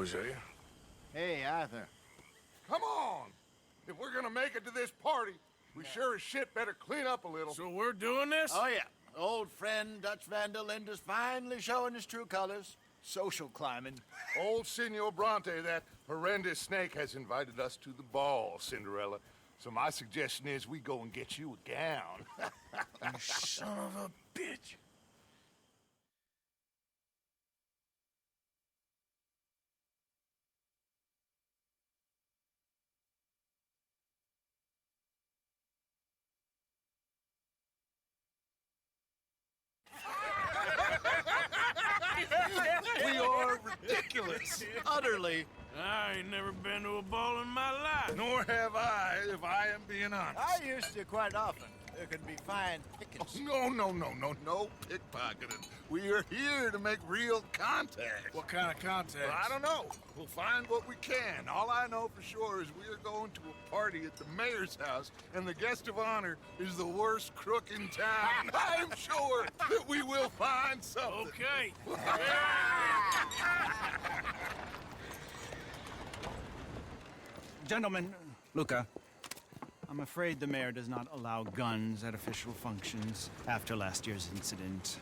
Hosea. Hey, Arthur. Come on! If we're gonna make it to this party, we sure as shit better clean up a little. So we're doing this? Oh, yeah. Old friend Dutch Van der Linde's finally showing his true colors. Social climbing. Old Senor Bronte, that horrendous snake, has invited us to the ball, Cinderella. So my suggestion is we go and get you a gown. You son of a bitch. We are ridiculous. Utterly. I ain't never been to a ball in my life. Nor have I, if I am being honest. I used to quite often. There can be fine pickings. No pickpocketing. We are here to make real contact. What kind of contact? Well, I don't know. We'll find what we can. All I know for sure is we are going to a party at the mayor's house, and the guest of honor is the worst crook in town. I'm sure that we will find something. Okay. Gentlemen, Luca, I'm afraid the mayor does not allow guns at official functions after last year's incident.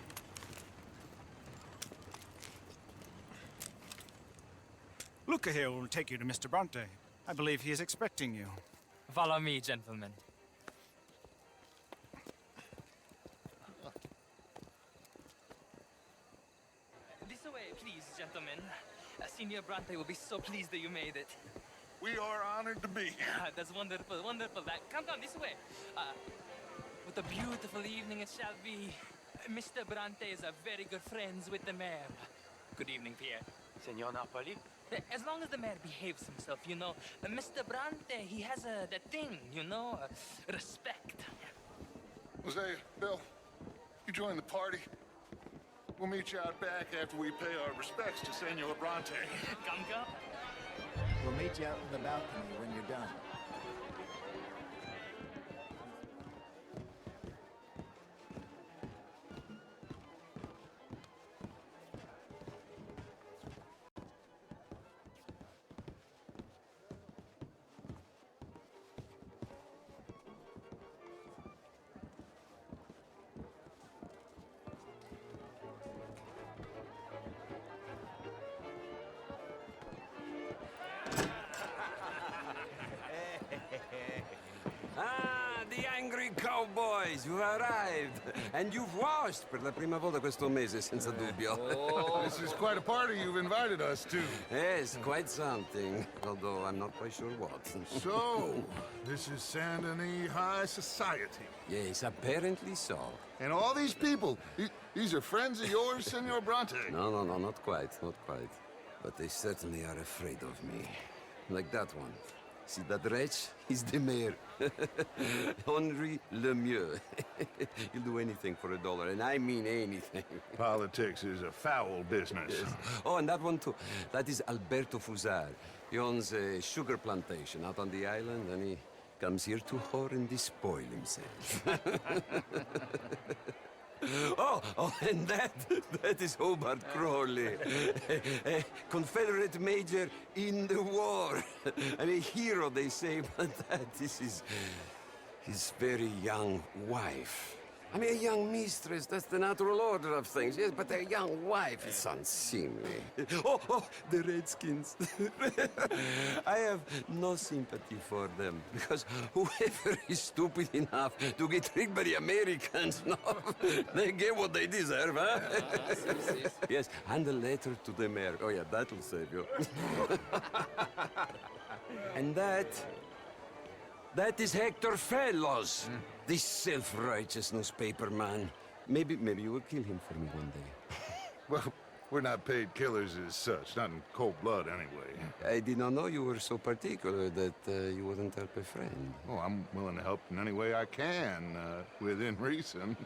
Luca here will take you to Mr. Bronte. I believe he is expecting you. Follow me, gentlemen. This way, please, gentlemen. Senior Bronte will be so pleased that you made it. We are honored to be here. That's wonderful, wonderful. Come down this way. What a beautiful evening it shall be. Mr. Bronte is a very good friends with the mayor. Good evening, Pierre. Senor Napoli? As long as the mayor behaves himself, you know. Mr. Bronte, he has that thing, you know, respect. Hosea, Bill, you join the party. We'll meet you out back after we pay our respects to Senor Bronte. Come. We'll meet you out in the balcony when you're done. Ah, the angry cowboys, you've arrived. And you've washed per la prima volta questo mese, senza dubbio. This is quite a party you've invited us to. Yes, quite something. Although I'm not quite sure what. So, this is Saint Denis High Society. Yes, apparently so. And all these people, these are friends of yours, Senor Bronte? No, not quite, not quite. But they certainly are afraid of me. Like that one. See that wretch? He's the mayor. Henri Lemieux. He'll do anything for $1, and I mean anything. Politics is a foul business. Yes. Oh, and that one too. That is Alberto Fusar. He owns a sugar plantation out on the island, and he comes here to whore and despoil himself. Oh, and that is Hobart Crawley, a Confederate major in the war. I mean, a hero, they say, but that is his very young wife. I mean, a young mistress, that's the natural order of things, yes, but a young wife is unseemly. Oh, the Redskins. I have no sympathy for them, because whoever is stupid enough to get tricked by the Americans, no, they get what they deserve, huh? Yes, and a letter to the mayor. Oh, yeah, that'll save you. And that is Hector Fellows. This self-righteous newspaper man. Maybe you will kill him for me one day. Well, we're not paid killers as such, not in cold blood anyway. I did not know you were so particular that you wouldn't help a friend. Oh, I'm willing to help in any way I can, within reason.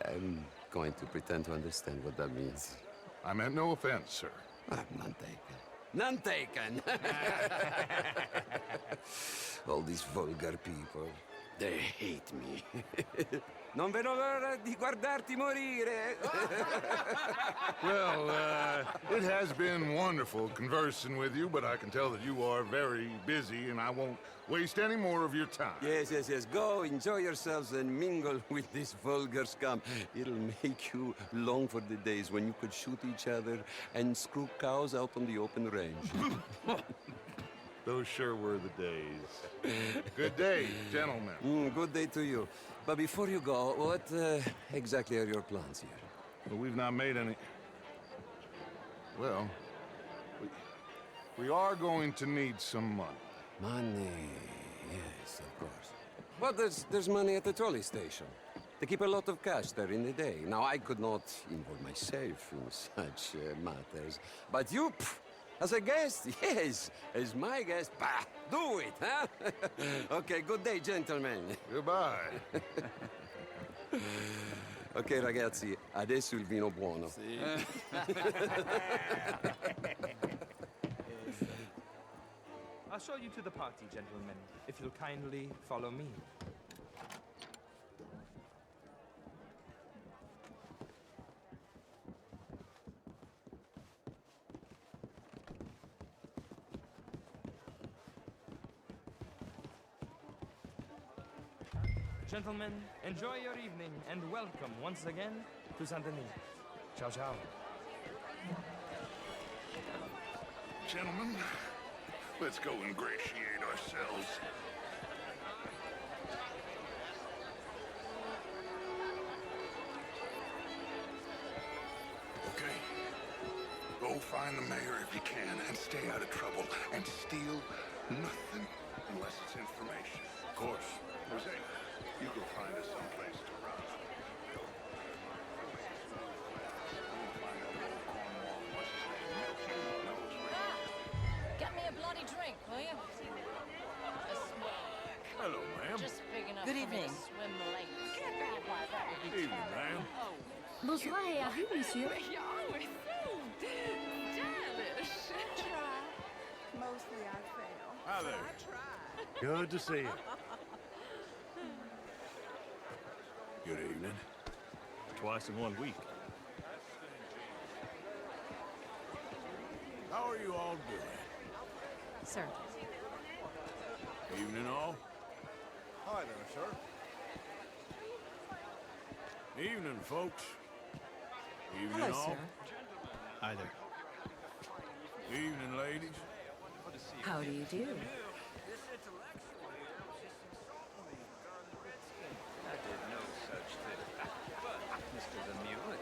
I'm going to pretend to understand what that means. I meant no offense, sir. None taken. None taken! All these vulgar people, they hate me. Non vedo l'ora di guardarti morire. Well, it has been wonderful conversing with you, but I can tell that you are very busy, and I won't waste any more of your time. Yes, yes, yes. Go, enjoy yourselves and mingle with this vulgar scum. It'll make you long for the days when you could shoot each other and screw cows out on the open range. Those sure were the days. Good day, gentlemen. Good day to you. But before you go, what exactly are your plans here? Well, we've not made any... Well, we are going to need some money. Money, yes, of course. Well, there's money at the trolley station. They keep a lot of cash there in the day. Now, I could not involve myself in such matters. But you, as a guest, yes, as my guest, bah, do it, huh? Okay, good day, gentlemen. Goodbye. Ok, ragazzi, adesso il vino buono. I'll show you to the party, gentlemen, if you'll kindly follow me. Gentlemen, enjoy your evening and welcome once again to Saint Denis. Ciao, ciao. Gentlemen, let's go ingratiate ourselves. Okay. Go find the mayor if you can and stay out of trouble and steal nothing unless it's information. Of course. Jose, you go find us someplace to run. Get me a bloody drink, will you? A swag. Hello, ma'am. Just big enough Good for me evening. to swim lanes. Why, that would be Evening, ma'am. Bonsoir et à vous, monsieur. Mostly I fail. Hi there. I try. Good to see you. Good evening. Twice in 1 week. How are you all doing? Sir. Evening, all. Hi there, sir. Evening, folks. Evening, Hello, all. sir. Either. Evening, ladies. How do you do? I did no such thing. But, Mr. Lemieux,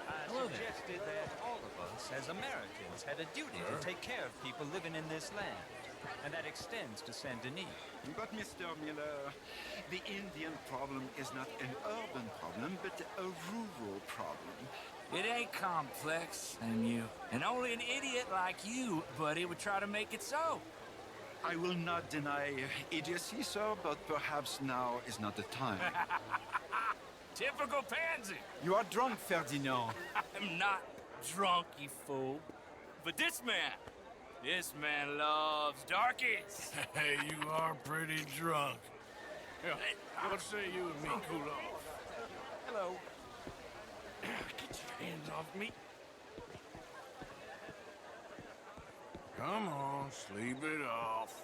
I suggested that all of us, as Americans, had a duty to take care of people living in this land. And that extends to Saint Denis. But, Mr. Miller, the Indian problem is not an urban problem, but a rural problem. It ain't complex, and only an idiot like you, buddy, would try to make it so. I will not deny idiocy, sir, but perhaps now is not the time. Typical pansy. You are drunk, Ferdinand. I'm not drunk, you fool. But this man loves darkies. Hey, you are pretty drunk. Yeah, what say you and me cool off? Hello. Get your hands off me. Come on, sleep it off.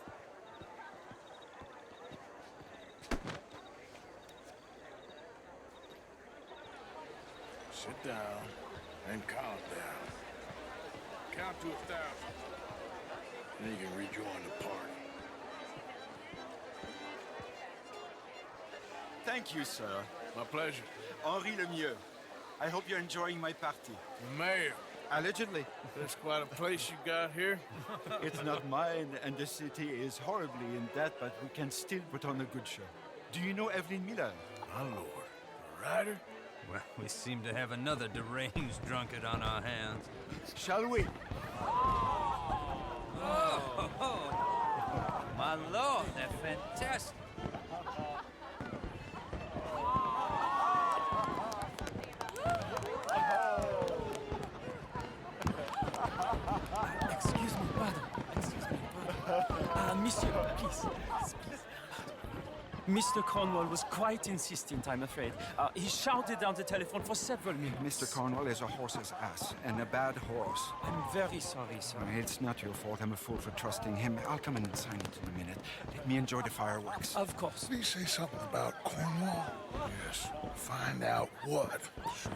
Sit down and count down. Count to 1,000. Then you can rejoin the party. Thank you, sir. My pleasure. Henri Lemieux. I hope you're enjoying my party. The mayor. Allegedly. That's quite a place you got here. It's not mine, and the city is horribly in debt, but we can still put on a good show. Do you know Evelyn Miller? My lord. A rider? Well, we seem to have another deranged drunkard on our hands. Shall we? My lord, they're fantastic. Excuse me, brother. Monsieur, please. Mr. Cornwall was quite insistent, I'm afraid. He shouted down the telephone for several minutes. Mr. Cornwall is a horse's ass, and a bad horse. I'm very sorry, sir. It's not your fault. I'm a fool for trusting him. I'll come and sign it in a minute. Let me enjoy the fireworks. Of course. Did he say something about Cornwall? Yes. Find out what. Sure.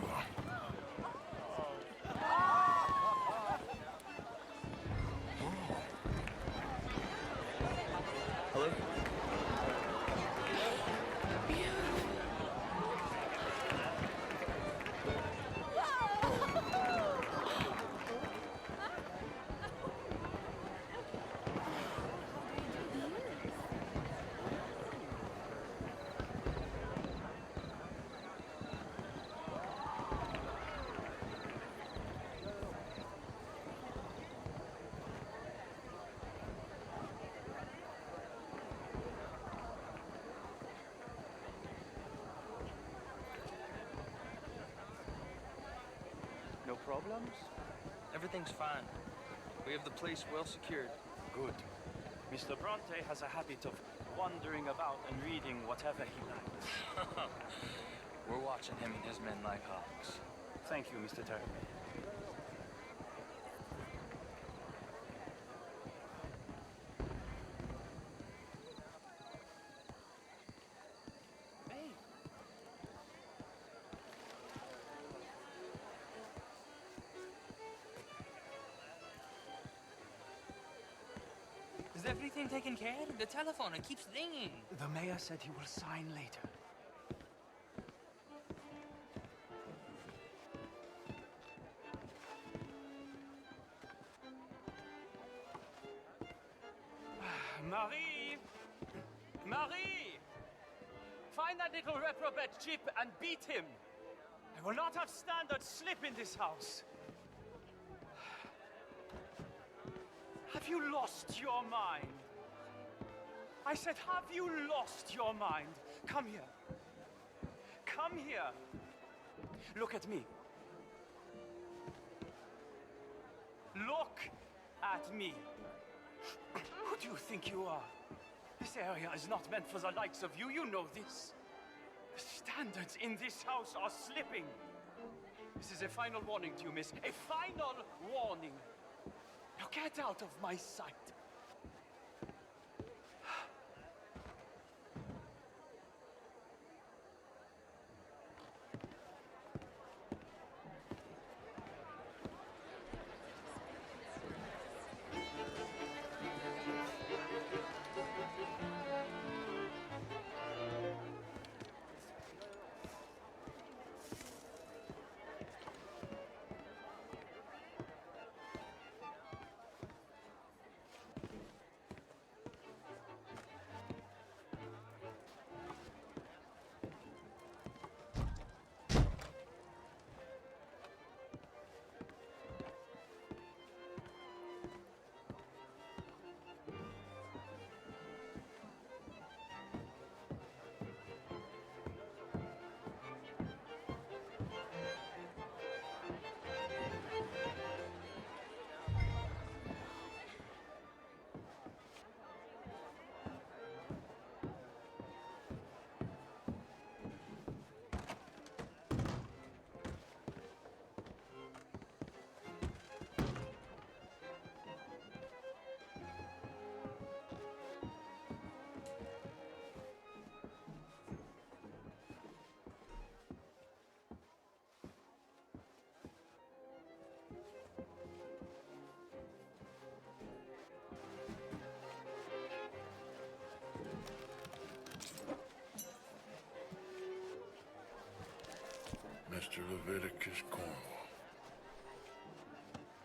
Hello? No problems? Everything's fine. We have the place well secured. Good. Mr. Bronte has a habit of wandering about and reading whatever he likes. We're watching him and his men like hawks. Thank you, Mr. Terry. Is everything taken care of? The telephone, it keeps ringing. The mayor said he will sign later. Marie! Marie! Find that little reprobate Chip and beat him. I will not have standard slip in this house. Have you lost your mind? I said, have you lost your mind? Come here. Come here. Look at me. Look at me. Who do you think you are? This area is not meant for the likes of you. You know this. The standards in this house are slipping. This is a final warning to you, miss. A final warning. Now get out of my sight. Mr. Leviticus Cornwall.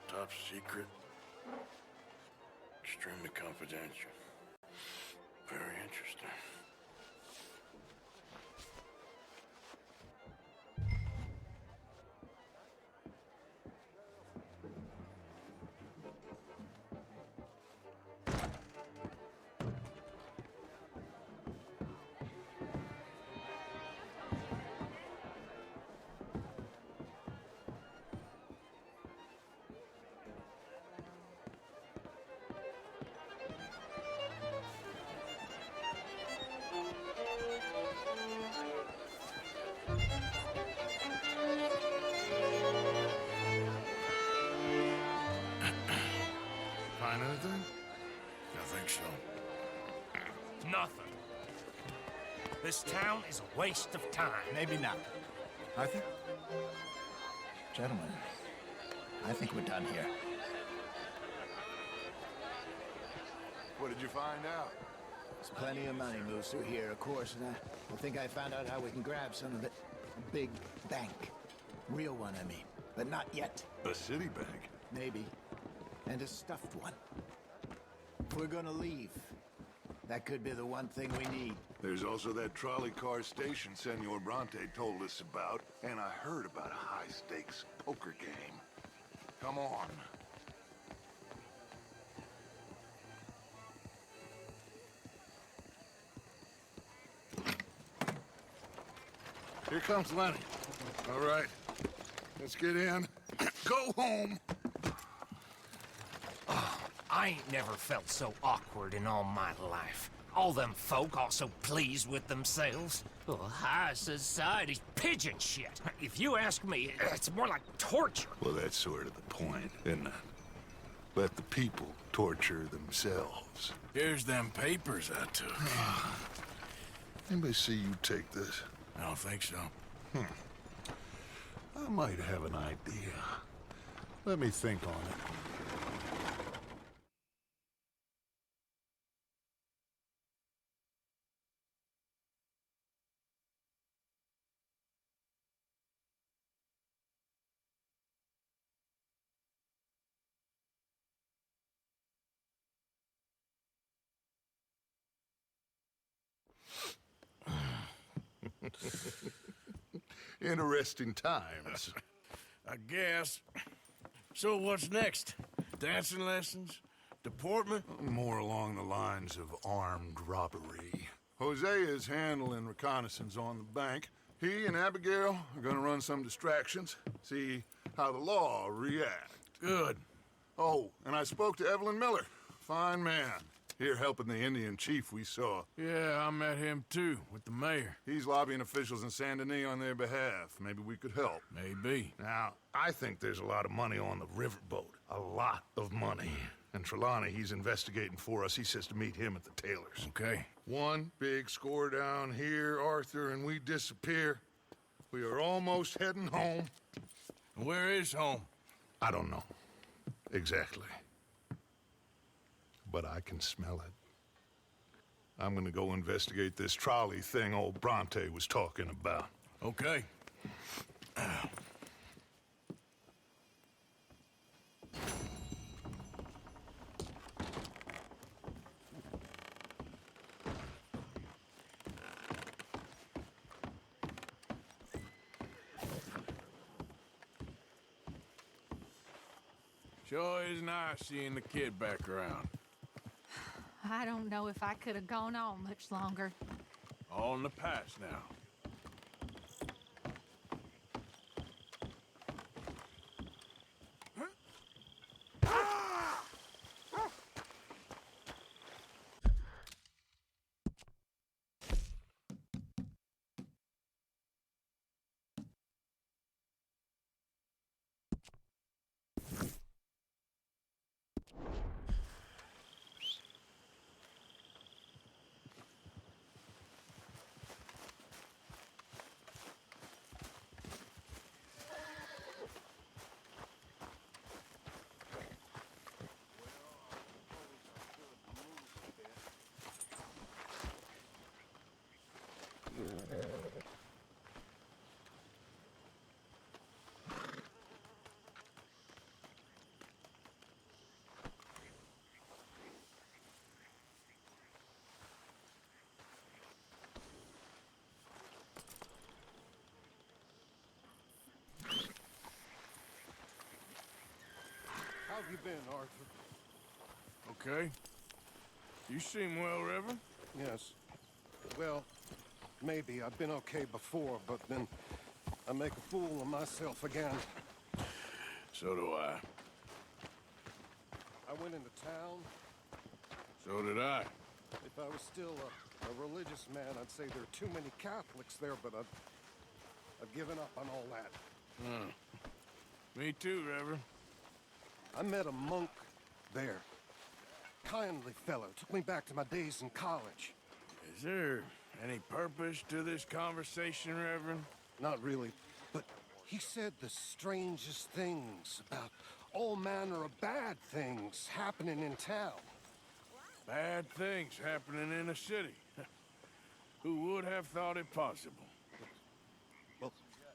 Top secret. Extremely confidential. Very interesting. This town is a waste of time. Maybe not. Arthur? Gentlemen, I think we're done here. What did you find out? There's plenty of money moves through here, of course, and I think I found out how we can grab some of it. A big bank. Real one, I mean. But not yet. A city bank? Maybe. And a stuffed one. If we're gonna leave, that could be the one thing we need. There's also that trolley car station Senor Bronte told us about, and I heard about a high-stakes poker game. Come on. Here comes Lenny. All right, let's get in. Go home. I ain't never felt so awkward in all my life. All them folk all so pleased with themselves. Oh, high society's pigeon shit. If you ask me, it's more like torture. Well, that's sort of the point, isn't it? Let the people torture themselves. Here's them papers I took. Anybody see you take this? I don't think so. I might have an idea. Let me think on it. Interesting times. I guess. So what's next? Dancing lessons? Deportment? More along the lines of armed robbery. Hosea is handling reconnaissance on the bank. He and Abigail are gonna run some distractions, see how the law reacts. Good. Oh, and I spoke to Evelyn Miller. Fine man. Here helping the Indian chief we saw. Yeah, I met him too, with the mayor. He's lobbying officials in Saint Denis on their behalf. Maybe we could help. Maybe. Now, I think there's a lot of money on the riverboat. A lot of money. And Trelawney, he's investigating for us. He says to meet him at the Taylors. Okay. One big score down here, Arthur, and we disappear. We are almost heading home. Where is home? I don't know. Exactly. But I can smell it. I'm gonna go investigate this trolley thing old Bronte was talking about. Okay. Sure is nice seeing the kid back around. I don't know if I could have gone on much longer. All in the past now. How have you been, Arthur? Okay. You seem well, Reverend. Yes. Well, maybe. I've been okay before, but then I make a fool of myself again. So do I. I went into town. So did I. If I was still a religious man, I'd say there are too many Catholics there, but I've given up on all that. Me too, Reverend. I met a monk there. Kindly fellow. Took me back to my days in college. Is there Any purpose to this conversation, Reverend? Not really, but he said the strangest things about all manner of bad things happening in town. Bad things happening in a city. Who would have thought it possible? Well,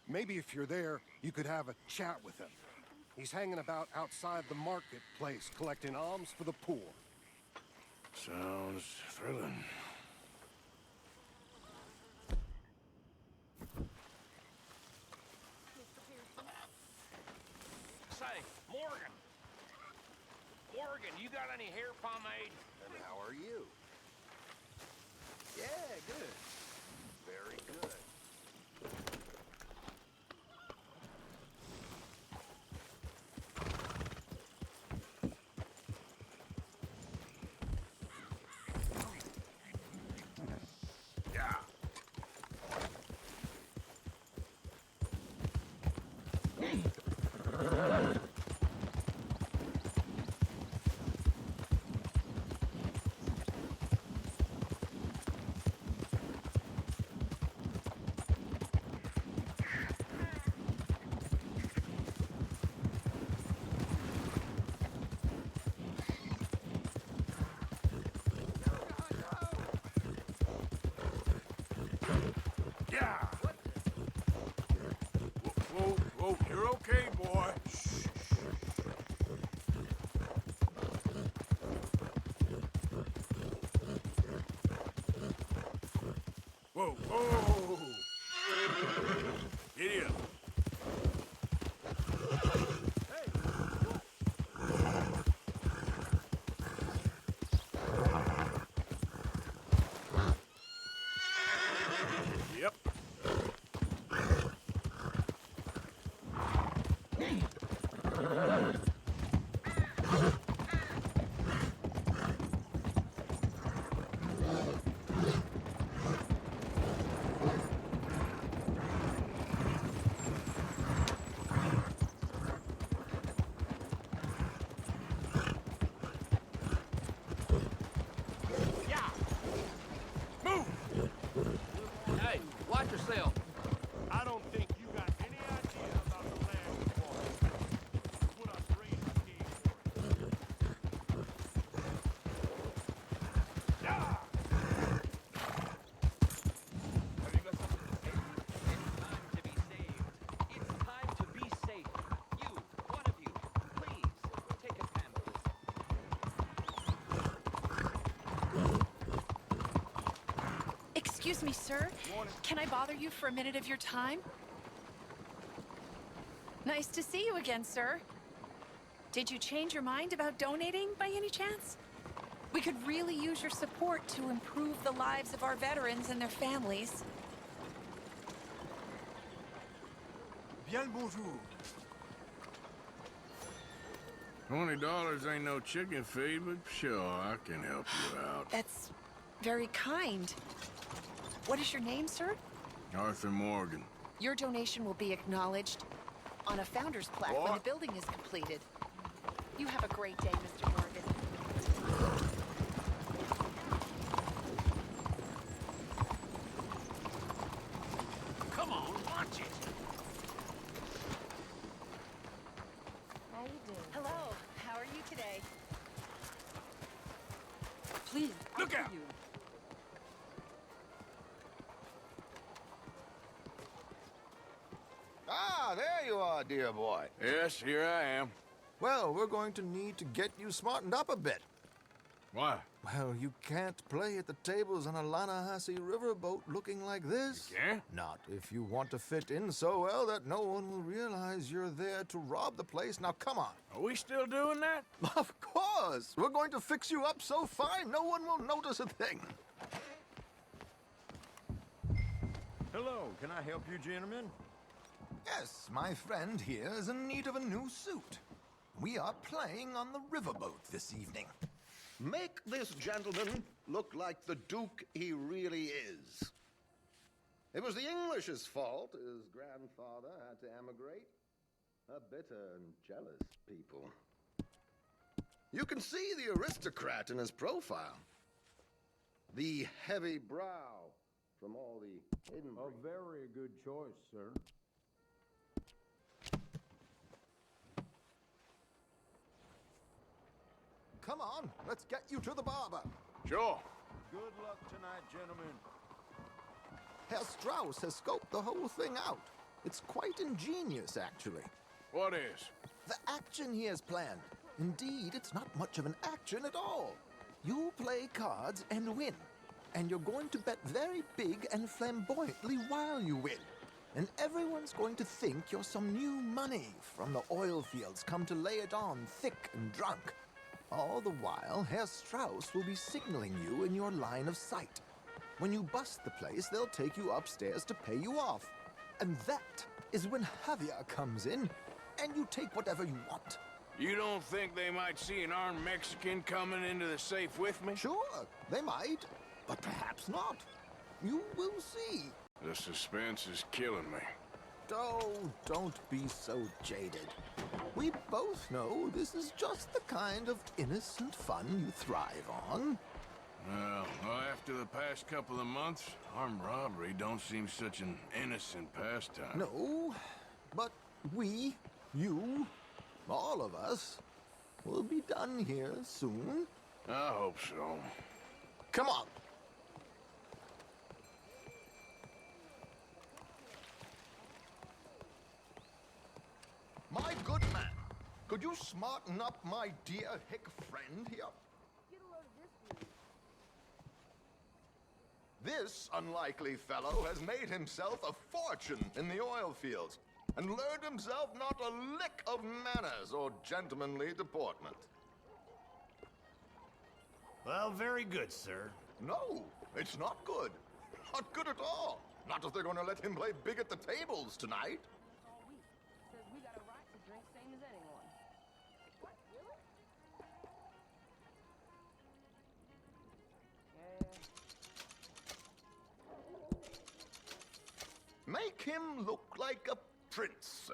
maybe if you're there, you could have a chat with him. He's hanging about outside the marketplace collecting alms for the poor. Sounds thrilling. Say, Morgan. Morgan, you got any hair pomade? And how are you? Yeah, good. Very good. Yeah! Whoa, whoa, you're okay, boy. Shh. Whoa, whoa! Giddy up. Yep. Hey, watch yourself. I don't think you got any idea about the land before. Put us raised the game for it. Yeah! Have you got something? It's time to be saved. It's time to be safe. You, one of you, please, take a pamper. Excuse me, sir. Can I bother you for a minute of your time? Nice to see you again, sir. Did you change your mind about donating by any chance? We could really use your support to improve the lives of our veterans and their families. Bien le bonjour. $20 ain't no chicken feed, but sure, I can help you out. That's very kind. What is your name, sir? Arthur Morgan. Your donation will be acknowledged on a founder's plaque when the building is completed. You have a great day, Mr. Morgan. Come on, watch it. How you doing? Hello. How are you today? Please, Look out! you. Ah, there you are, dear boy. Yes, here I am. Well, we're going to need to get you smartened up a bit. Why? Well, you can't play at the tables on a Lannahechee riverboat looking like this. You can't? Not if you want to fit in so well that no one will realize you're there to rob the place. Now, come on. Are we still doing that? Of course. We're going to fix you up so fine no one will notice a thing. Hello, can I help you, gentlemen? Yes, my friend here is in need of a new suit. We are playing on the riverboat this evening. Make this gentleman look like the Duke he really is. It was the English's fault his grandfather had to emigrate. A bitter and jealous people. You can see the aristocrat in his profile. The heavy brow, from all the hidden... A very good choice, sir. Come on, let's get you to the barber. Sure. Good luck tonight, gentlemen. Herr Strauss has scoped the whole thing out. It's quite ingenious, actually. What is? The action he has planned. Indeed, it's not much of an action at all. You play cards and win. And you're going to bet very big and flamboyantly while you win. And everyone's going to think you're some new money from the oil fields come to lay it on thick and drunk. All the while, Herr Strauss will be signaling you in your line of sight. When you bust the place, they'll take you upstairs to pay you off. And that is when Javier comes in, and you take whatever you want. You don't think they might see an armed Mexican coming into the safe with me? Sure, they might, but perhaps not. You will see. The suspense is killing me. Oh, don't be so jaded. We both know this is just the kind of innocent fun you thrive on. Well, after the past couple of months, armed robbery don't seem such an innocent pastime. No, but we, you, all of us, will be done here soon. I hope so. Come on. My good man, could you smarten up my dear hick friend here? This unlikely fellow has made himself a fortune in the oil fields and learned himself not a lick of manners or gentlemanly deportment. Well, very good, sir. No, it's not good. Not good at all. Not if they're going to let him play big at the tables tonight. Says we got a right to drink same as anyone. What, really? Make him look like a prince, sir.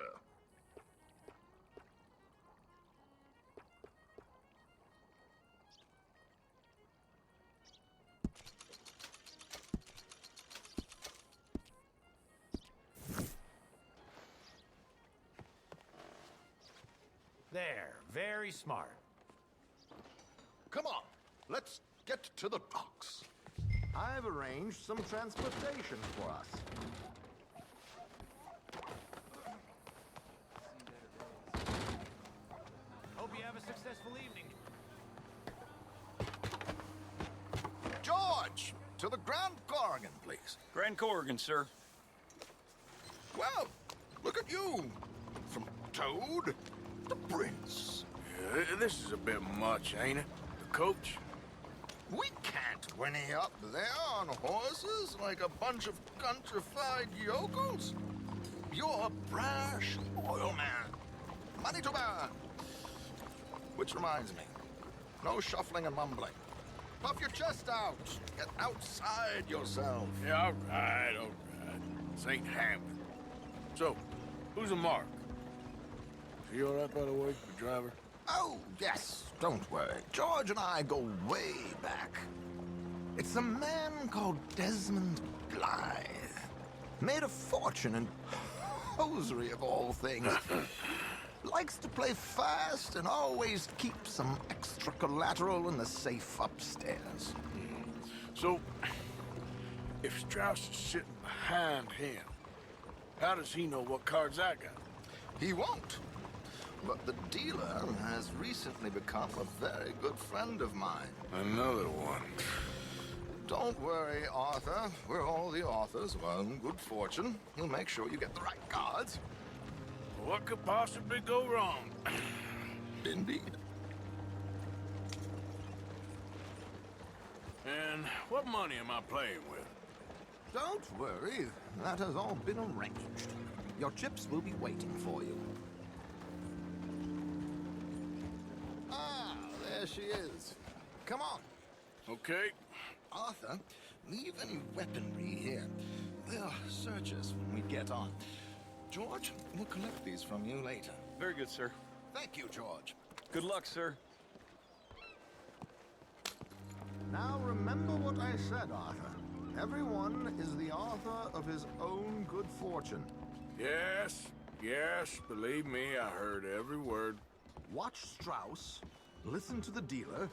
There, very smart. Come on, let's get to the docks. I've arranged some transportation for us. Hope you have a successful evening. George, to the Grand Corrigan, please. Grand Corrigan, sir. Well, look at you. From Toad to Prince. Yeah, this is a bit much, ain't it? The coach? We can't whinny up there on horses like a bunch of countrified yokels. You're a brash oil man. Money to burn. Which reminds me, no shuffling and mumbling. Puff your chest out. Get outside yourself. Yeah, all right. This ain't happening. So, who's a mark? Is he all right, by the way, the driver? Oh, yes. Don't worry. George and I go way back. It's a man called Desmond Blythe. Made a fortune in hosiery of all things. Likes to play fast and always keep some extra collateral in the safe upstairs. So, if Strauss is sitting behind him, how does he know what cards I got? He won't. But the dealer has recently become a very good friend of mine. Another one. Don't worry, Arthur. We're all the authors of our own good fortune. He'll make sure you get the right cards. What could possibly go wrong? Indeed. And what money am I playing with? Don't worry. That has all been arranged. Your chips will be waiting for you. Ah, there she is. Come on. Okay. Arthur, leave any weaponry here. They'll search us when we get on. George, we'll collect these from you later. Very good, sir. Thank you, George. Good luck, sir. Now remember what I said, Arthur. Everyone is the author of his own good fortune. Yes, yes, believe me, I heard every word. Watch Strauss, listen to the dealer,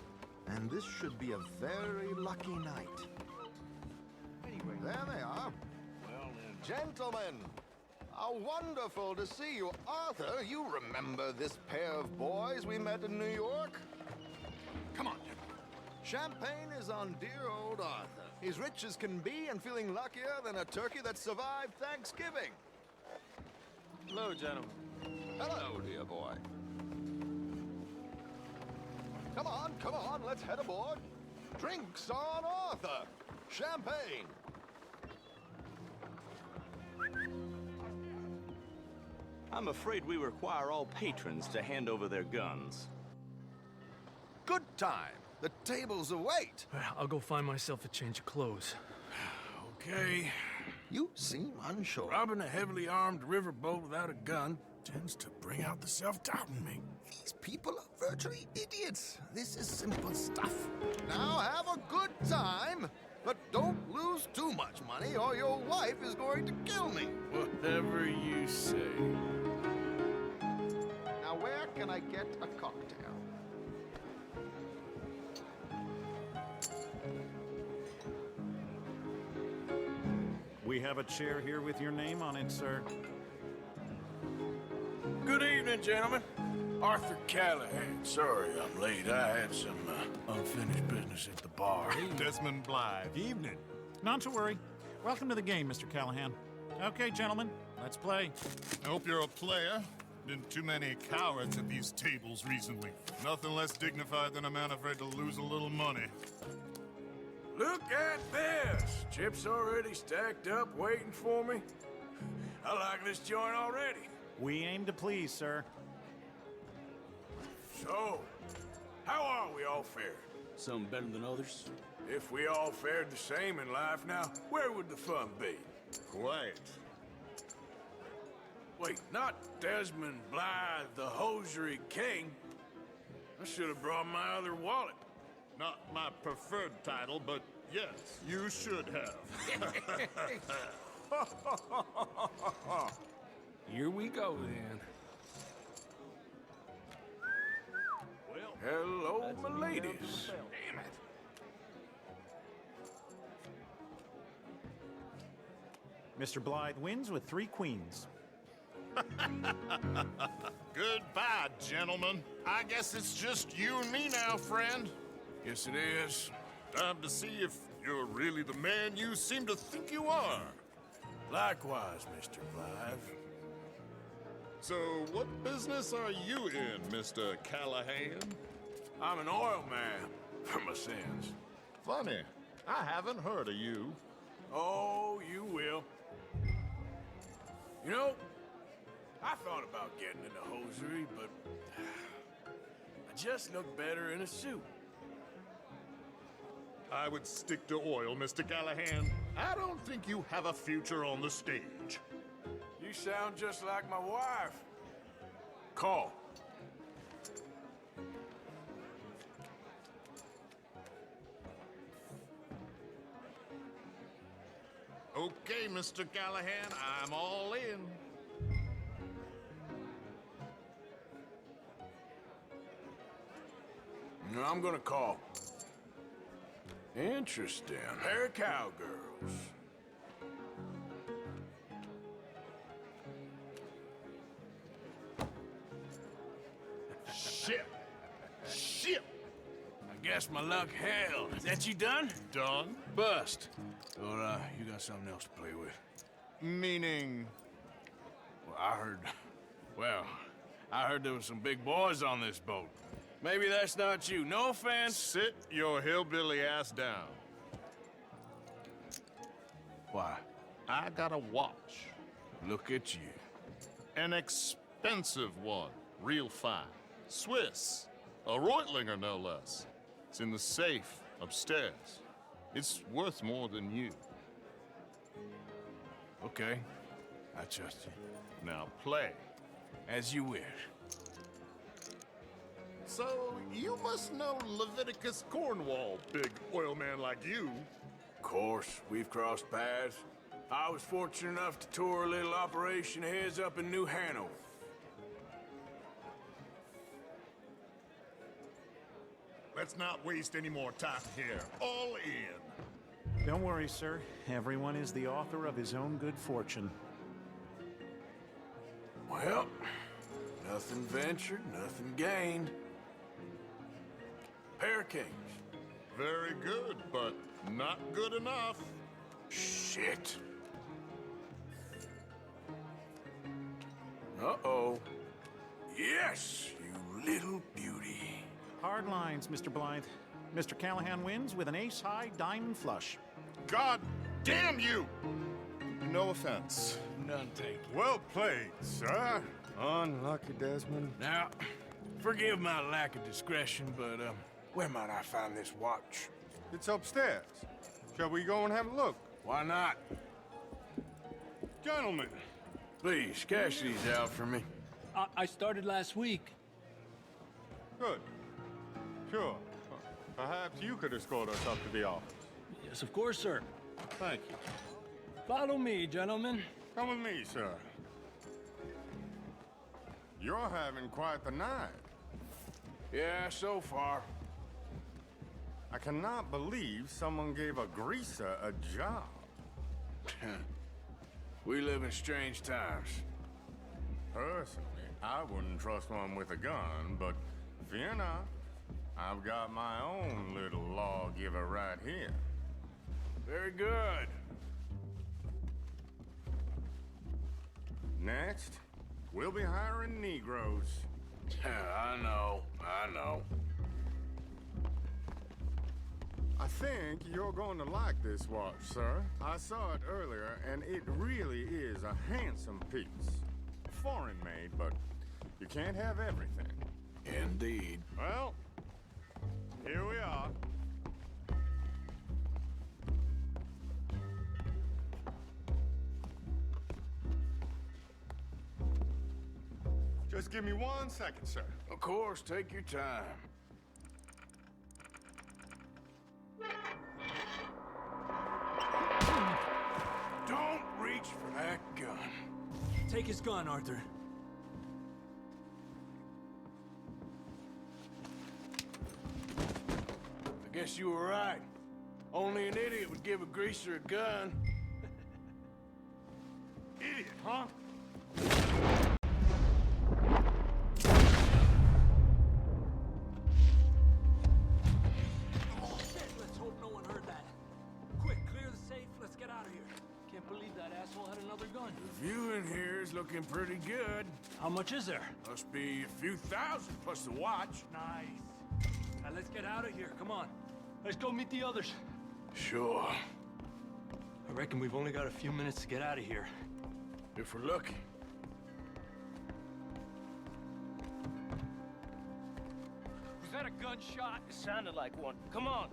and this should be a very lucky night. There they are. Well then. Gentlemen, how wonderful to see you. Arthur, you remember this pair of boys we met in New York? Come on, champagne is on dear old Arthur. He's rich as can be and feeling luckier than a turkey that survived Thanksgiving. Hello, gentlemen. Hello, dear boy. Come on, let's head aboard. Drinks on Arthur. Champagne. I'm afraid we require all patrons to hand over their guns. Good time. The tables await. I'll go find myself a change of clothes. Okay. You seem unsure. Robbing a heavily armed riverboat without a gun tends to bring out the self-doubt in me. These people are virtually idiots. This is simple stuff. Now have a good time, but don't lose too much money or your wife is going to kill me. Whatever you say. Now where can I get a cocktail? We have a chair here with your name on it, sir. Good evening, gentlemen. Arthur Callahan. Sorry I'm late. I had some unfinished business at the bar. Desmond Blythe. Evening. Not to worry. Welcome to the game, Mr. Callahan. Okay, gentlemen, let's play. I hope you're a player. Been too many cowards at these tables recently. Nothing less dignified than a man afraid to lose a little money. Look at this! Chips already stacked up, waiting for me. I like this joint already. We aim to please, sir. So, how are we all fared? Some better than others. If we all fared the same in life now, where would the fun be? Quiet. Wait, not Desmond Blythe, the hosiery king. I should have brought my other wallet. Not my preferred title, but yes, you should have. Here we go, then. Well, hello, my ladies. Damn it. Mr. Blythe wins with 3 queens. Goodbye, gentlemen. I guess it's just you and me now, friend. Yes, it is. Time to see if you're really the man you seem to think you are. Likewise, Mr. Blythe. So, what business are you in, Mr. Callahan? I'm an oil man, for my sins. Funny. I haven't heard of you. Oh, you will. You know, I thought about getting into hosiery, but I just look better in a suit. I would stick to oil, Mr. Callahan. I don't think you have a future on the stage. You sound just like my wife. Call. Okay, Mr. Callahan, I'm all in. No, I'm gonna call. Interesting. Pair of cowgirls. Shit. Shit. I guess my luck held. Is that you done? Done? Bust. Or, you got something else to play with? Meaning? Well, I heard there was some big boys on this boat. Maybe that's not you. No offense. Sit your hillbilly ass down. Why? I got a watch. Look at you. An expensive one. Real fine. Swiss. A Reutlinger, no less. It's in the safe upstairs. It's worth more than you. Okay. I trust you. Now play. As you wish. So, you must know Leviticus Cornwall, big oil man like you. Of course, we've crossed paths. I was fortunate enough to tour a little operation of his up in New Hanover. Let's not waste any more time here. All in. Don't worry, sir. Everyone is the author of his own good fortune. Well, nothing ventured, nothing gained. Pair kings. Very good, but not good enough. Shit. Uh-oh. Yes, you little beauty. Hard lines, Mr. Blythe. Mr. Callahan wins with an ace-high diamond flush. God damn you! No offense. None taken. Well played, sir. Unlucky, Desmond. Now, forgive my lack of discretion, but, where might I find this watch? It's upstairs. Shall we go and have a look? Why not? Gentlemen. Please, cash these out for me. I started last week. Good. Sure. Perhaps you could escort us up to the office. Yes, of course, sir. Thank you. Follow me, gentlemen. Come with me, sir. You're having quite the night. Yeah, so far. I cannot believe someone gave a greaser a job. We live in strange times. Personally, I wouldn't trust one with a gun, but fear not. I've got my own little lawgiver right here. Very good. Next, we'll be hiring Negroes. I know. I think you're going to like this watch, sir. I saw it earlier, and it really is a handsome piece. Foreign made, but you can't have everything. Indeed. Well, here we are. Just give me 1 second, sir. Of course, take your time. Don't reach for that gun. Take his gun, Arthur. I guess you were right. Only an idiot would give a greaser a gun. Idiot, huh? Let's hope no one heard that. Quick, clear the safe. Let's get out of here. Can't believe that asshole had another gun. The view in here is looking pretty good. How much is there? Must be a few thousand plus the watch. Nice. Now let's get out of here. Come on. Let's go meet the others. Sure. I reckon we've only got a few minutes to get out of here. If we're lucky. Was that a gunshot? It sounded like one. Come on.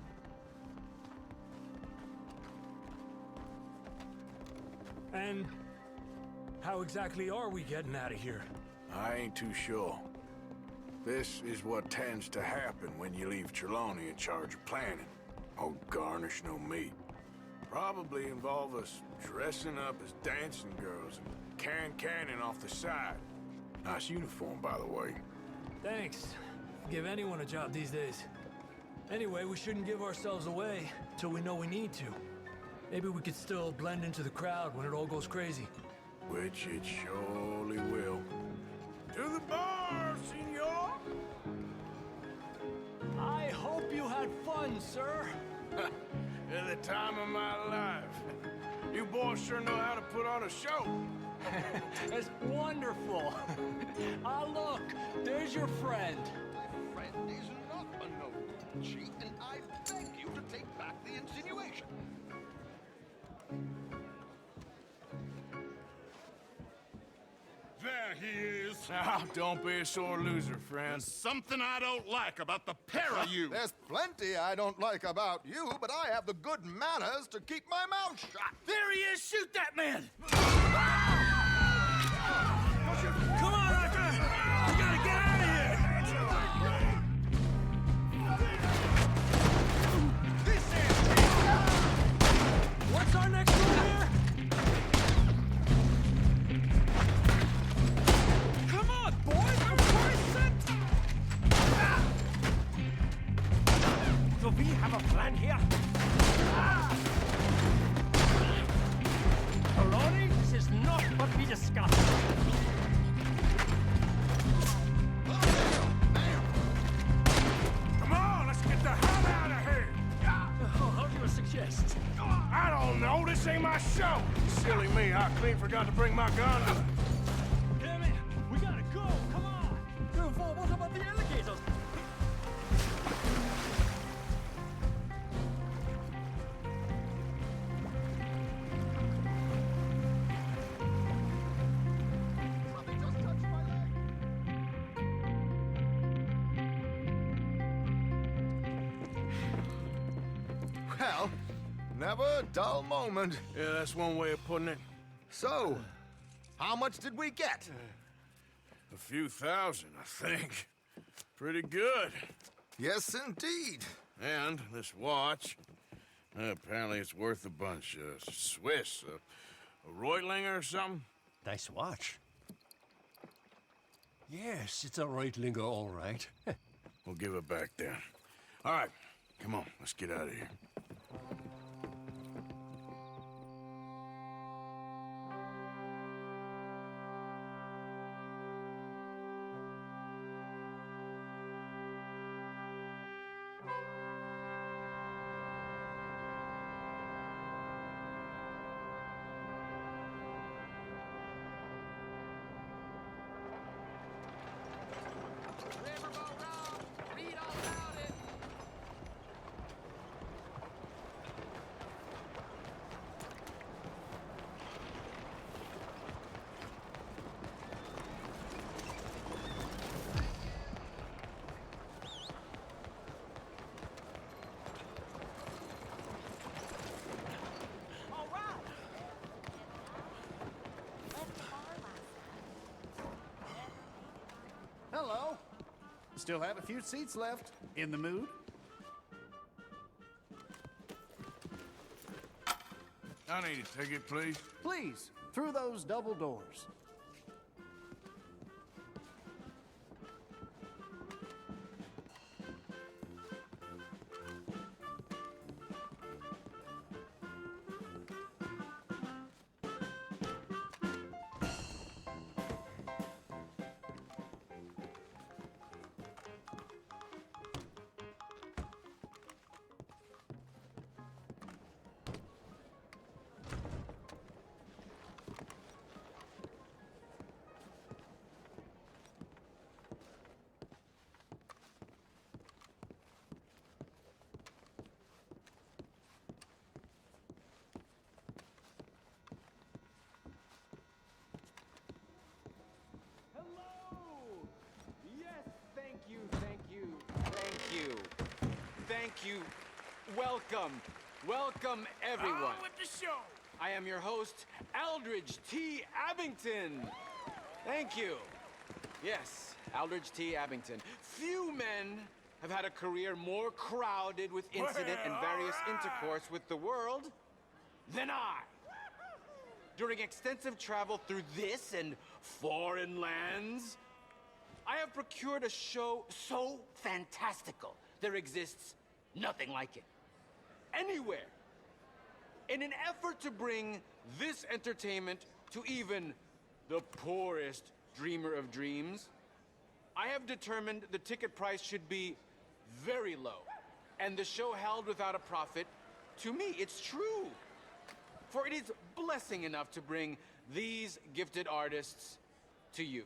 And how exactly are we getting out of here? I ain't too sure. This is what tends to happen when you leave Trelawney in charge of planning. Oh, garnish no meat. Probably involve us dressing up as dancing girls and canning off the side. Nice uniform, by the way. Thanks. Give anyone a job these days. Anyway, we shouldn't give ourselves away till we know we need to. Maybe we could still blend into the crowd when it all goes crazy. Which it surely will. To the bar, senor! I hope you had fun, sir. At the time of my life. You boys sure know how to put on a show. That's wonderful. Ah, look, there's your friend. My friend is not a noble cheat, and I beg you to take back the insinuation. There he is. Now, don't be a sore loser, friend. There's something I don't like about the pair of you. There's plenty I don't like about you, but I have the good manners to keep my mouth shut. There he is! Shoot that man! Come on, Arthur! We gotta get out of here! This is... This ain't my show! Silly me, I clean forgot to bring my gun. Damn it! We gotta go! Come on! What about the alligators? Well, never a dull moment. Yeah, that's one way of putting it. So, how much did we get? A few thousand, I think. Pretty good. Yes, indeed. And this watch, apparently it's worth a bunch. Swiss, a Reutlinger or something? Nice watch. Yes, it's a Reutlinger, all right. We'll give it back then. All right, come on, let's get out of here. Hello. Still have a few seats left. In the mood? I need a ticket, please. Please, through those double doors. Thank you. Welcome. Welcome, everyone. On with the show. I am your host, Aldridge T. Abington. Thank you. Yes, Aldridge T. Abington. Few men have had a career more crowded with incident and various intercourse with the world than I. During extensive travel through this and foreign lands, I have procured a show so fantastical there exists nothing like it. Anywhere. In an effort to bring this entertainment to even the poorest dreamer of dreams, I have determined the ticket price should be very low, and the show held without a profit. To me, it's true. For it is blessing enough to bring these gifted artists to you.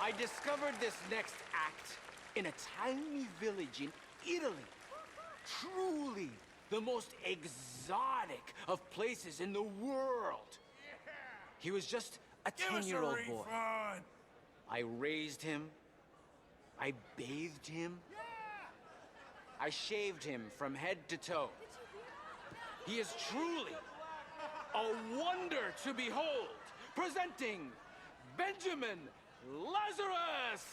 I discovered this next act in a tiny village in Italy. Truly the most exotic of places in the world. He was just a 10-year-old boy. I raised him. I bathed him. I shaved him from head to toe. He is truly a wonder to behold. Presenting Benjamin Lazarus!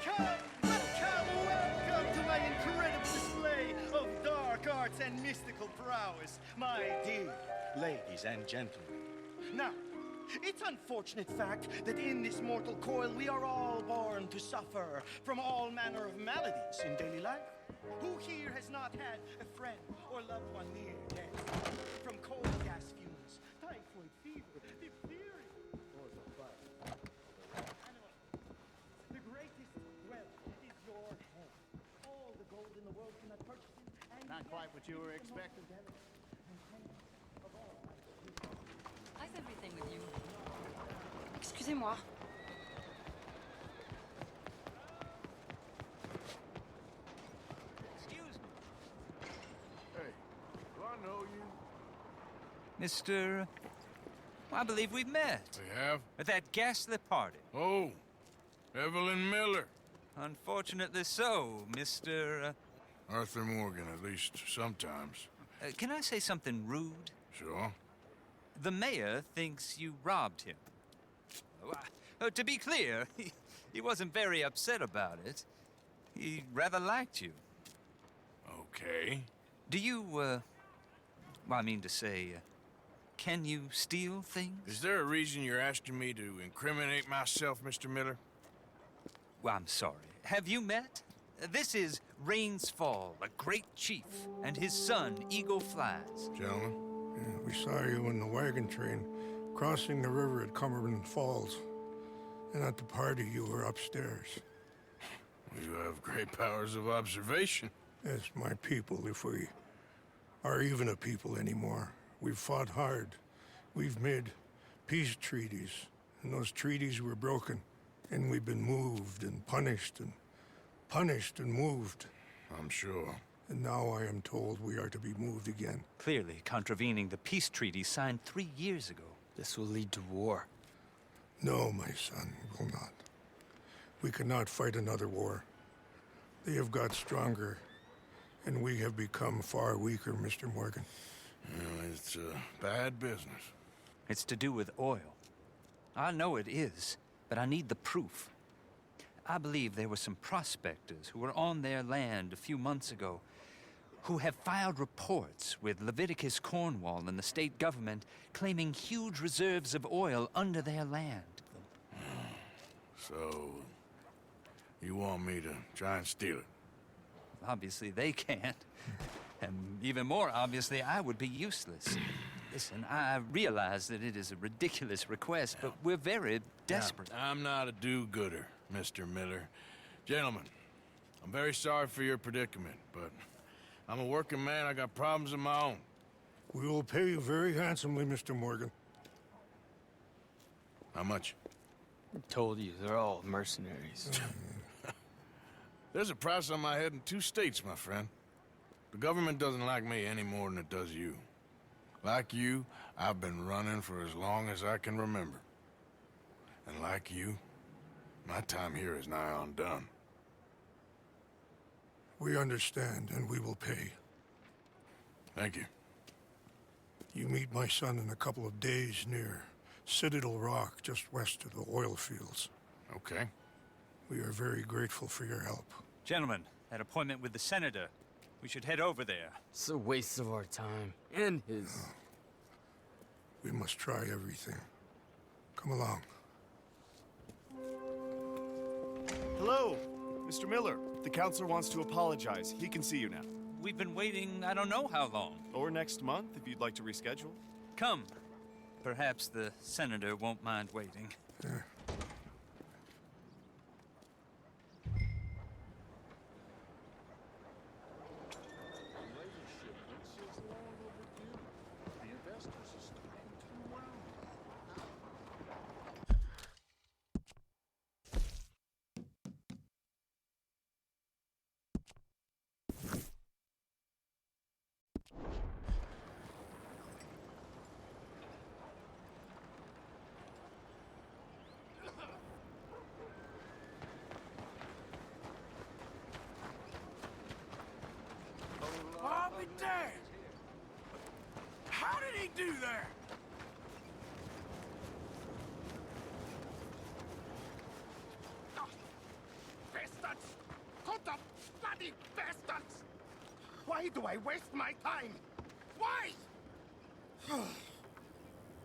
Welcome to my incredible display of dark arts and mystical prowess, my dear ladies and gentlemen. Now, it's unfortunate fact that in this mortal coil we are all born to suffer from all manner of maladies in daily life. Who here has not had a friend or loved one near death? From cold gas fumes, typhoid fever, diphtheria, or the bite Not quite what you were expecting. How's everything with you? Excusez-moi. Excuse me. Hey, do I know you? Mr. I believe we've met. We have? At that ghastly party. Oh, Evelyn Miller. Unfortunately so, Mr. Arthur Morgan, at least sometimes. Can I say something rude? Sure. The mayor thinks you robbed him. To be clear, he wasn't very upset about it. He rather liked you. Okay. Do you, well, I mean to say, can you steal things? Is there a reason you're asking me to incriminate myself, Mr. Miller? Well, I'm sorry. Have you met? This is Rains Fall, a great chief, and his son, Eagle Flies. Gentlemen? Yeah, we saw you in the wagon train crossing the river at Cumberland Falls. And at the party, you were upstairs. You have great powers of observation. Yes, my people, if we are even a people anymore. We've fought hard. We've made peace treaties, and those treaties were broken. And we've been moved and punished and moved. I'm sure. And now I am told we are to be moved again. Clearly contravening the peace treaty signed 3 years ago. This will lead to war. No, my son, it will not. We cannot fight another war. They have got stronger, and we have become far weaker, Mr. Morgan. Well, it's bad business. It's to do with oil. I know it is, but I need the proof. I believe there were some prospectors who were on their land a few months ago who have filed reports with Leviticus Cornwall and the state government claiming huge reserves of oil under their land. So, you want me to try and steal it? Obviously they can't. And even more obviously, I would be useless. Listen, I realize that it is a ridiculous request, but we're very desperate. Now, I'm not a do-gooder, Mr. Miller. Gentlemen, I'm very sorry for your predicament, but I'm a working man. I got problems of my own. We will pay you very handsomely, Mr. Morgan. How much? I told you, they're all mercenaries. There's a price on my head in 2 states, my friend. The government doesn't like me any more than it does you. Like you, I've been running for as long as I can remember. And like you, my time here is nigh undone. We understand, and we will pay. Thank you. You meet my son in a couple of days near Citadel Rock, just west of the oil fields. Okay. We are very grateful for your help. Gentlemen, that appointment with the senator. We should head over there. It's a waste of our time. And his. We must try everything. Come along. Hello, Mr. Miller. The counselor wants to apologize. He can see you now. We've been waiting I don't know how long. Or next month, if you'd like to reschedule. Come. Perhaps the senator won't mind waiting. Yeah. I'll be damned! How did he do that? Bastards! Cut up, bloody bastards! Why do I waste my time? Why?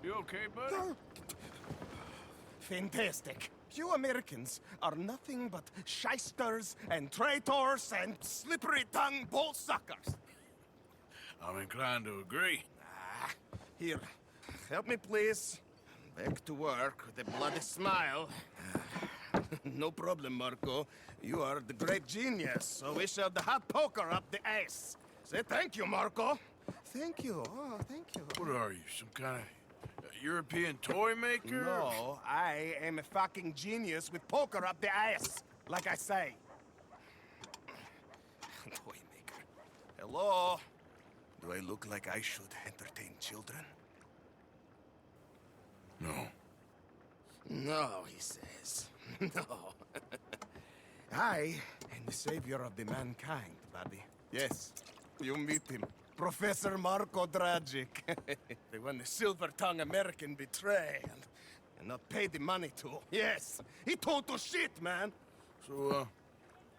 You okay, bud? Fantastic. You Americans are nothing but shysters and traitors and slippery-tongued bull-suckers. I'm inclined to agree. Here, help me, please. Back to work with a bloody smile. No problem, Marco. You are the great genius, so we shall the hot poker up the ass. Say thank you, Marco. Thank you. Oh, thank you. What are you, some kind of European toy maker? No, I am a fucking genius with poker up the ass, like I say. Toy maker. Hello? Do I look like I should entertain children? No. No, he says. No. I am the savior of the mankind, buddy. Yes, you meet him. Professor Marco Dragic. The one the silver-tongued American betray and not pay the money to. Yes, he total shit, man. So,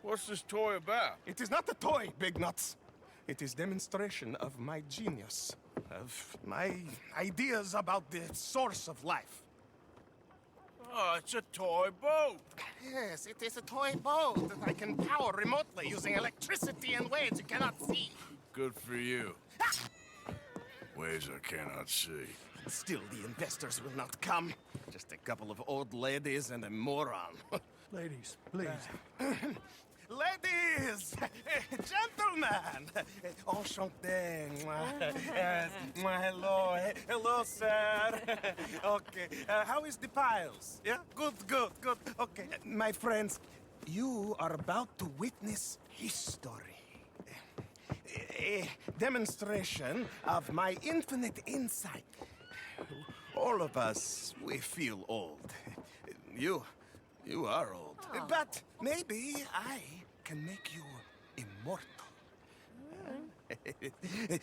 what's this toy about? It is not a toy, Big Nuts. It is demonstration of my genius, of my ideas about the source of life. Oh, it's a toy boat. Yes, it is a toy boat that I can power remotely using electricity in ways you cannot see. Good for you. Ways I cannot see. Still, the investors will not come. Just a couple of old ladies and a moron. Ladies, please. Ladies! Gentlemen! Enchanté. Hello. Hello, sir. Okay. How is the piles? Yeah? Good. Okay. My friends, you are about to witness history. A demonstration of my infinite insight. All of us, we feel old. You are old. Oh. But maybe I can make you immortal.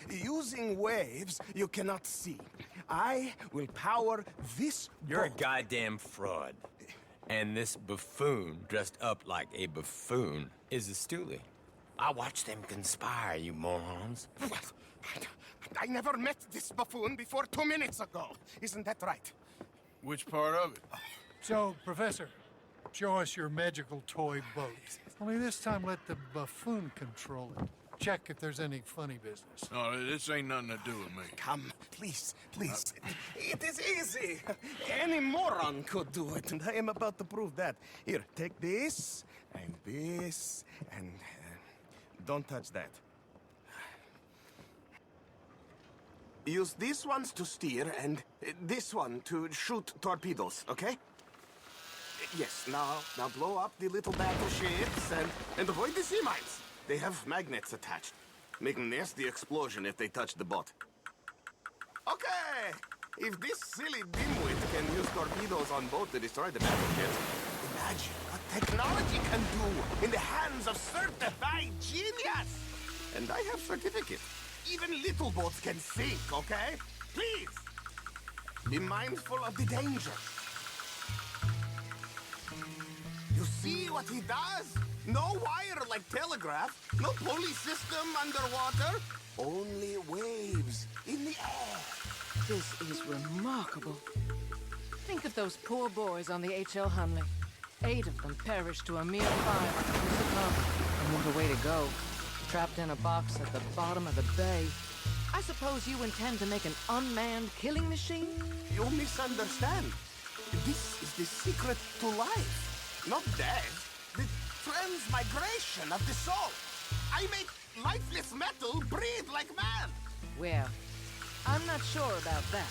Using waves you cannot see, I will power this You're a boat. goddamn fraud. And this buffoon, dressed up like a buffoon, is a stoolie. I watched them conspire, you morons. I never met this buffoon before 2 minutes ago. Isn't that right? Which part of it? So, Professor, show us your magical toy boat. Only this time let the buffoon control it. Check if there's any funny business. No, this ain't nothing to do with me. Come, please. It is easy. Any moron could do it, and I am about to prove that. Here, take this, and this, and don't touch that. Use these ones to steer, and this one to shoot torpedoes, okay? Yes, now blow up the little battleships, and avoid the sea mines. They have magnets attached, making nasty explosion if they touch the boat. Okay! If this silly dimwit can use torpedoes on boat to destroy the battleships, imagine what technology can do in the hands of certified genius! And I have certificate. Even little boats can sink, okay? Please! Be mindful of the danger. You see what he does? No wire like telegraph, no pulley system underwater, only waves in the air. This is remarkable. Think of those poor boys on the H.L. Hunley. 8 of them perished to a mere 5 on Crucible. And what a way to go. Trapped in a box at the bottom of the bay. I suppose you intend to make an unmanned killing machine? You misunderstand. This is the secret to life. Not death. The transmigration of the soul. I make lifeless metal breathe like man. Well, I'm not sure about that.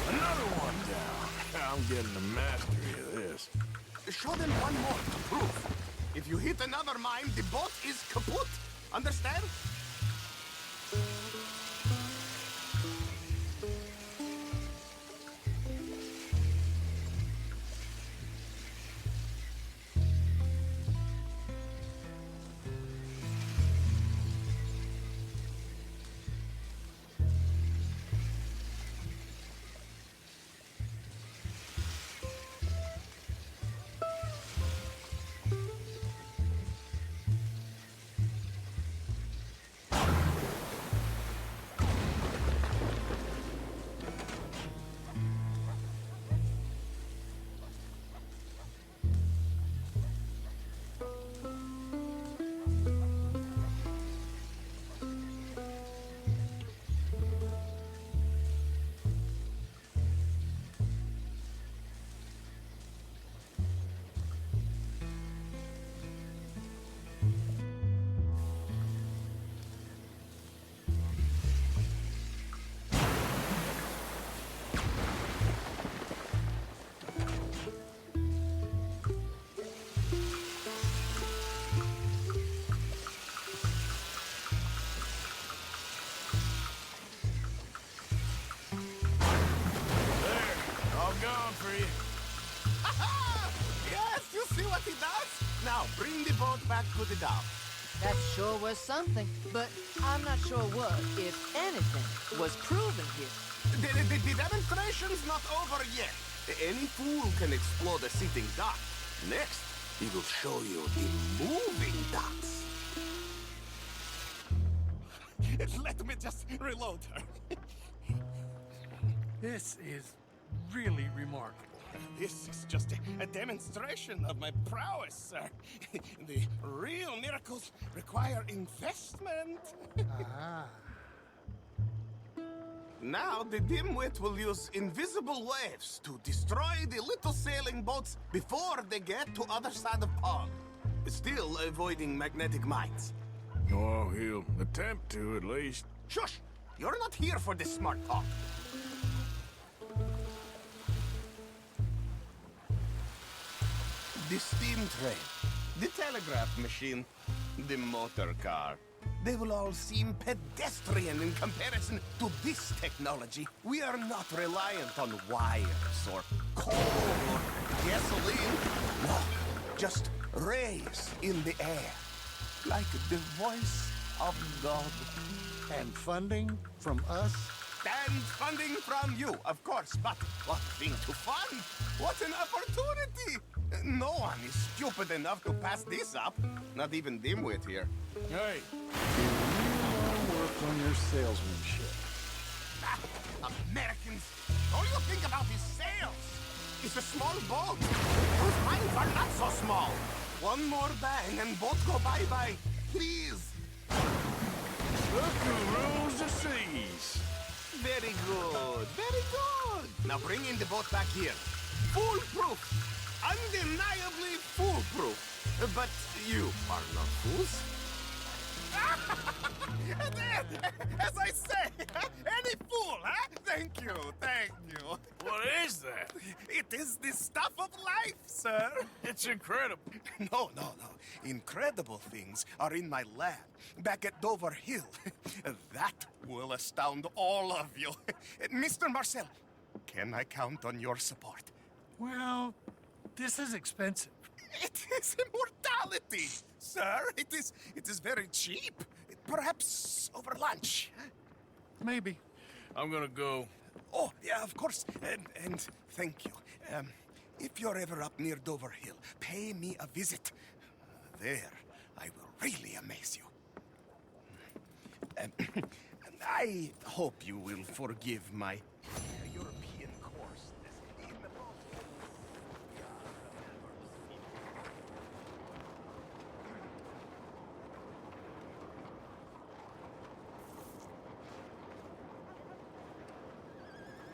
Another one down. I'm getting the mastery of this. Show them one more to prove. If you hit another mine, the boat is kaput. Understand? All gone for you. Yes, you see what he does? Now, bring the boat back to the dock. That sure was something, but I'm not sure what, if anything, was proven here. The demonstration's not over yet. Any fool can explode a sitting dock. Next, he will show you the moving docks. Let me just reload her. This is really remarkable. This is just a demonstration of my prowess, sir. The real miracles require investment. Now, the dimwit will use invisible waves to destroy the little sailing boats before they get to other side of pond. Still avoiding magnetic mines. Oh, he'll attempt to, at least. Shush! You're not here for this smart talk. The steam train, the telegraph machine, the motor car. They will all seem pedestrian in comparison to this technology. We are not reliant on wires or coal or gasoline. No, just rays in the air, like the voice of God. And funding from us? And funding from you, of course, but what thing to fund? What an opportunity! No one is stupid enough to pass this up. Not even Dimwit here. Hey! Work on your salesmanship. Americans, all you think about is sales. It's a small boat. Those mines are not so small. One more bang and both go bye-bye. Please. Look who rules the seas. Very good. Very good. Now bring in the boat back here. Foolproof. Undeniably foolproof. But you are not fools. As I say, any fool, huh? Thank you, thank you. What is that? It is the stuff of life, sir. It's incredible. No. Incredible things are in my lab, back at Dover Hill. That will astound all of you. Mr. Marcel, can I count on your support? Well, this is expensive. It is immortality, sir. It is very cheap. Perhaps over lunch. Maybe. I'm gonna go. Oh, yeah, of course. And thank you. If you're ever up near Dover Hill, pay me a visit. There, I will really amaze you. I hope you will forgive my